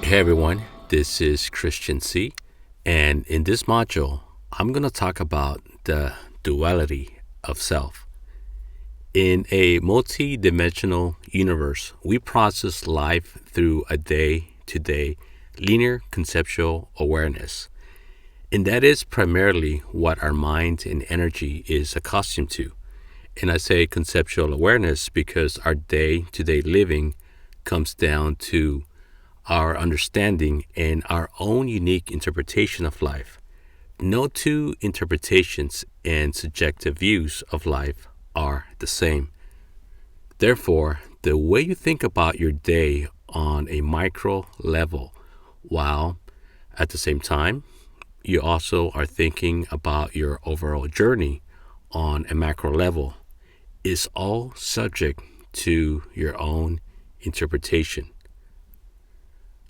Hey everyone, this is Christian C. And in this module, I'm going to talk about the duality of self. In a multi-dimensional universe, we process life through a day-to-day linear conceptual awareness. And that is primarily what our mind and energy is accustomed to. And I say conceptual awareness because our day-to-day living comes down to our understanding and our own unique interpretation of life. No two interpretations and subjective views of life are the same. Therefore, the way you think about your day on a micro level, while at the same time, you also are thinking about your overall journey on a macro level, is all subject to your own interpretation.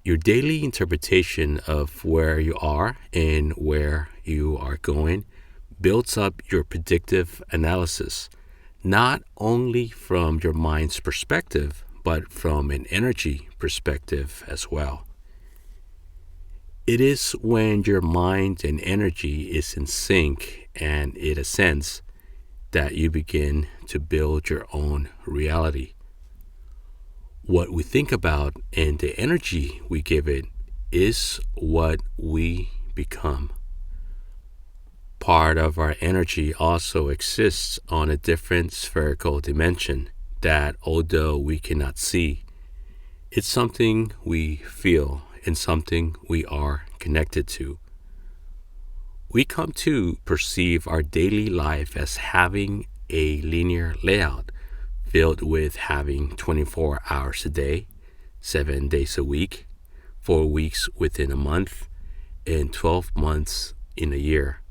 Your daily interpretation of where you are and where you are going builds up your predictive analysis, not only from your mind's perspective, but from an energy perspective as well. It is when your mind and energy is in sync and it ascends that you begin to build your own reality. What we think about and the energy we give it is what we become. Part of our energy also exists on a different spherical dimension that, although we cannot see, it's something we feel and something we are connected to. We come to perceive our daily life as having a linear layout filled with having 24 hours a day, 7 days a week, 4 weeks within a month, and 12 months in a year.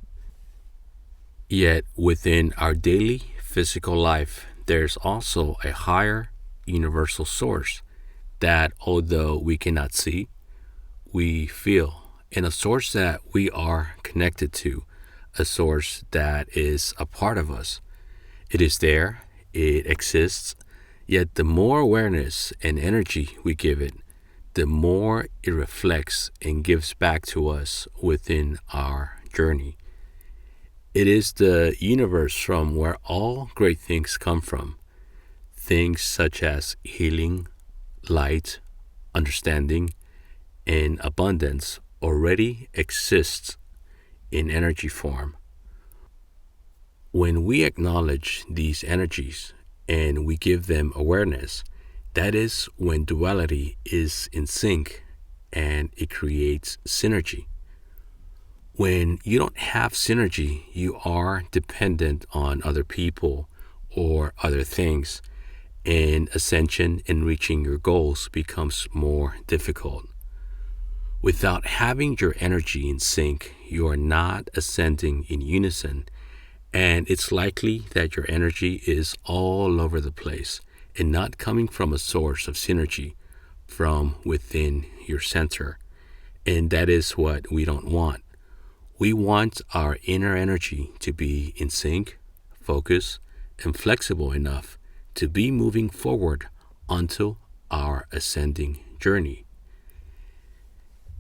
Yet within our daily physical life, there's also a higher universal source that, although we cannot see, we feel, and a source that we are connected to, a source that is a part of us. It is there. It exists, yet the more awareness and energy we give it, the more it reflects and gives back to us within our journey. It is the universe from where all great things come from. Things such as healing, light, understanding, and abundance already exists in energy form. When we acknowledge these energies and we give them awareness, that is when duality is in sync and it creates synergy. When you don't have synergy, you are dependent on other people or other things, and ascension and reaching your goals becomes more difficult. Without having your energy in sync, you are not ascending in unison. And it's likely that your energy is all over the place and not coming from a source of synergy from within your center. And that is what we don't want. We want our inner energy to be in sync, focused, and flexible enough to be moving forward onto our ascending journey.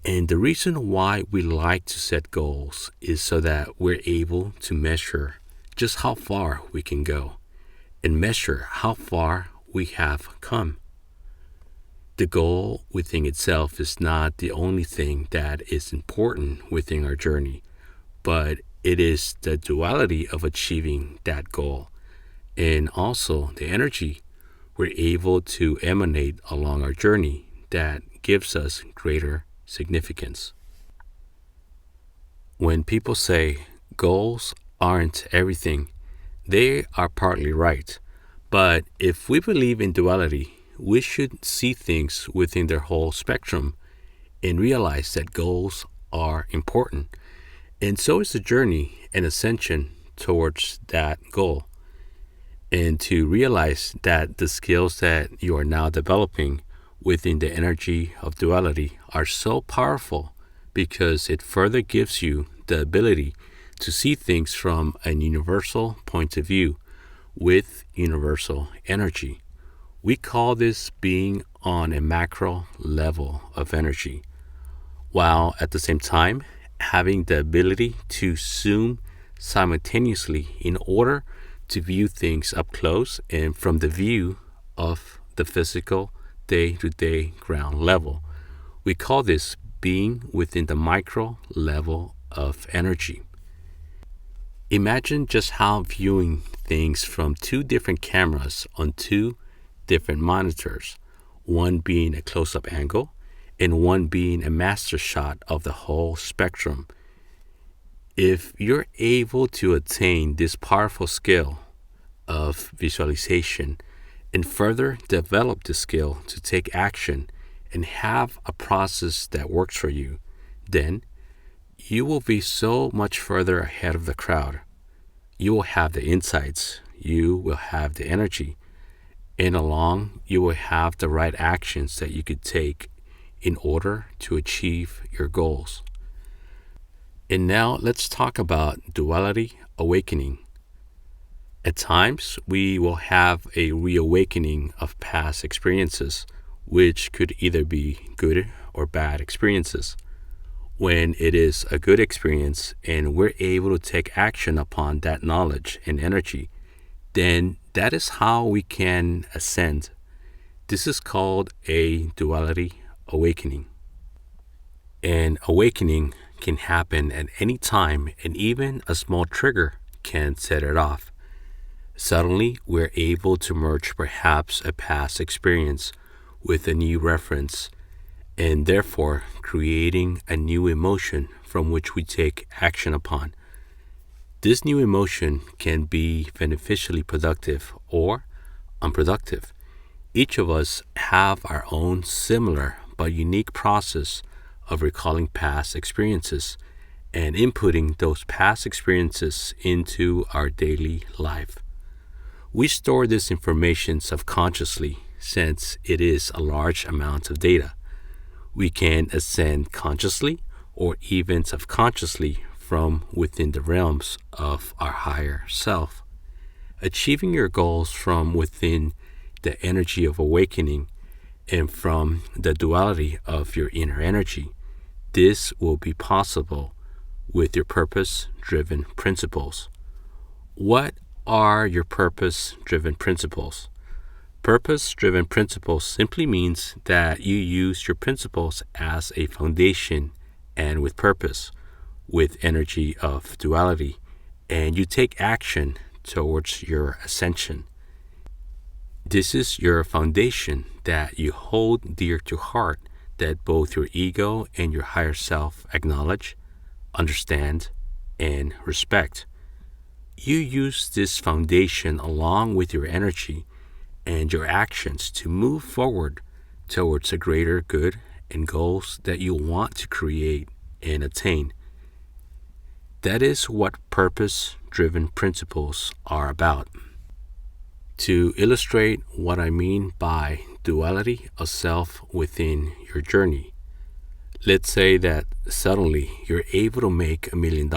And the reason why we like to set goals is so that we're able to measure just how far we can go and measure how far we have come. The goal within itself is not the only thing that is important within our journey, but it is the duality of achieving that goal and also the energy we're able to emanate along our journey that gives us greater significance. When people say goals aren't everything, they are partly right. But if we believe in duality, we should see things within their whole spectrum and realize that goals are important. And so is the journey and ascension towards that goal. And to realize that the skills that you are now developing within the energy of duality are so powerful because it further gives you the ability to see things from a universal point of view with universal energy. We call this being on a macro level of energy, while at the same time having the ability to zoom simultaneously in order to view things up close and from the view of the physical day to day ground level. We call this being within the micro level of energy. Imagine just how viewing things from two different cameras on two different monitors, one being a close up angle and one being a master shot of the whole spectrum. If you're able to attain this powerful skill of visualization and further develop the skill to take action and have a process that works for you, then you will be so much further ahead of the crowd. You will have the insights, you will have the energy, and along you will have the right actions that you could take in order to achieve your goals. And now let's talk about duality awakening. At times, we will have a reawakening of past experiences, which could either be good or bad experiences. When it is a good experience and we're able to take action upon that knowledge and energy, then that is how we can ascend. This is called a duality awakening. An awakening can happen at any time, and even a small trigger can set it off. Suddenly, we're able to merge perhaps a past experience with a new reference, and therefore creating a new emotion from which we take action upon. This new emotion can be beneficially productive or unproductive. Each of us have our own similar but unique process of recalling past experiences and inputting those past experiences into our daily life. We store this information subconsciously since it is a large amount of data. We can ascend consciously or even subconsciously from within the realms of our higher self. Achieving your goals from within the energy of awakening and from the duality of your inner energy, this will be possible with your purpose-driven principles. What are your purpose-driven principles? Purpose-driven principles simply means that you use your principles as a foundation and with purpose, with energy of duality, and you take action towards your ascension. This is your foundation that you hold dear to heart, that both your ego and your higher self acknowledge, understand, and respect. You use this foundation along with your energy and your actions to move forward towards a greater good and goals that you want to create and attain. That is what purpose-driven principles are about. To illustrate what I mean by duality of self within your journey, let's say that suddenly you're able to make $1 million.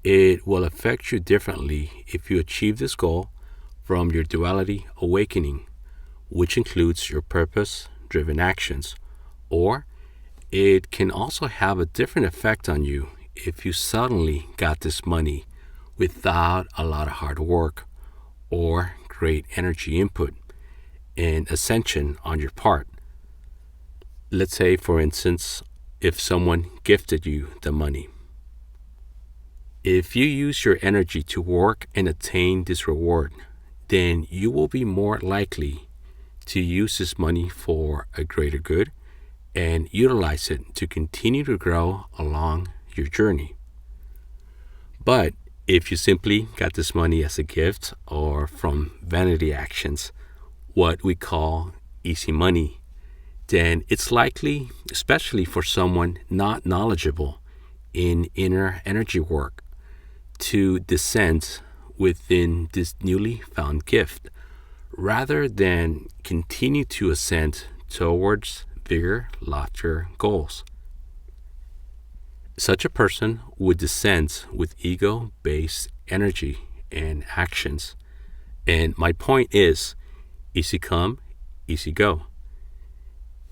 It will affect you differently if you achieve this goal from your duality awakening, which includes your purpose-driven actions, or it can also have a different effect on you if you suddenly got this money without a lot of hard work or great energy input and ascension on your part. Let's say, for instance, if someone gifted you the money. If you use your energy to work and attain this reward, then you will be more likely to use this money for a greater good and utilize it to continue to grow along your journey. But if you simply got this money as a gift or from vanity actions, what we call easy money, then it's likely, especially for someone not knowledgeable in inner energy work, to descend within this newly found gift rather than continue to ascend towards bigger, loftier goals. Such a person would descend with ego-based energy and actions, And my point is easy come, easy go.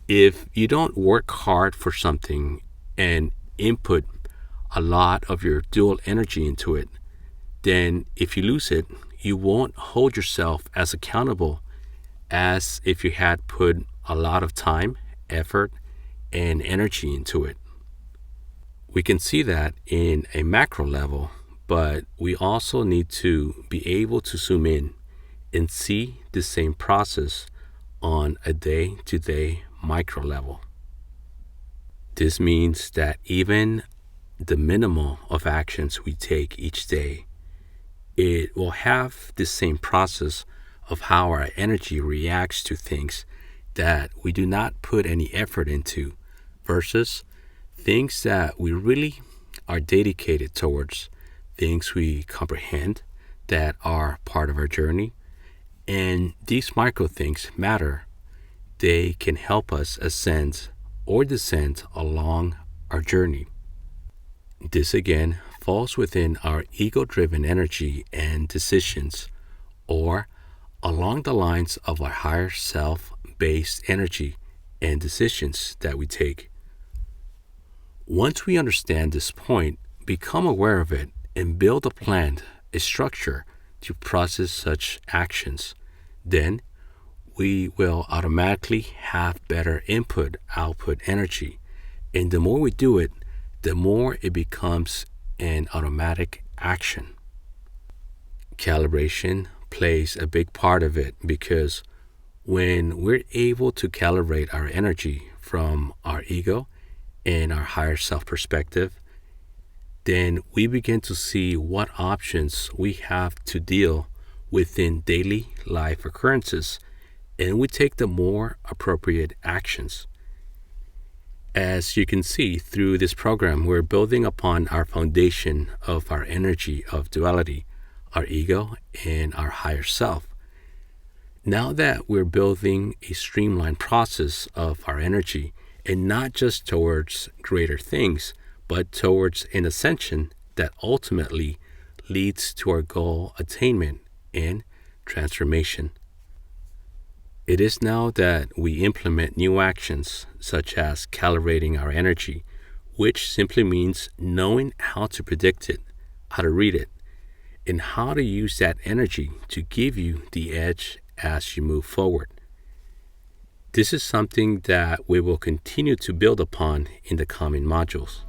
If you don't work hard for something and input a lot of your dual energy into it, then if you lose it, you won't hold yourself as accountable as if you had put a lot of time, effort, and energy into it. We can see that in a macro level, but we also need to be able to zoom in and see the same process on a day to day micro level. This means that even the minimal of actions we take each day, it will have the same process of how our energy reacts to things that we do not put any effort into versus things that we really are dedicated towards, things we comprehend that are part of our journey. And these micro things matter. They can help us ascend or descend along our journey. This again falls within our ego driven energy and decisions, or along the lines of our higher self based energy and decisions that we take. Once we understand this point, become aware of it, and build a plan, a structure to process such actions, then we will automatically have better input output energy. And the more we do it, the more it becomes an automatic action. Calibration plays a big part of it because when we're able to calibrate our energy from our ego and our higher self perspective, then we begin to see what options we have to deal within daily life occurrences, and we take the more appropriate actions. As you can see through this program, we're building upon our foundation of our energy of duality, our ego, and our higher self. Now that we're building a streamlined process of our energy, and not just towards greater things, but towards an ascension that ultimately leads to our goal attainment and transformation. It is now that we implement new actions, such as calibrating our energy, which simply means knowing how to predict it, how to read it, and how to use that energy to give you the edge as you move forward. This is something that we will continue to build upon in the coming modules.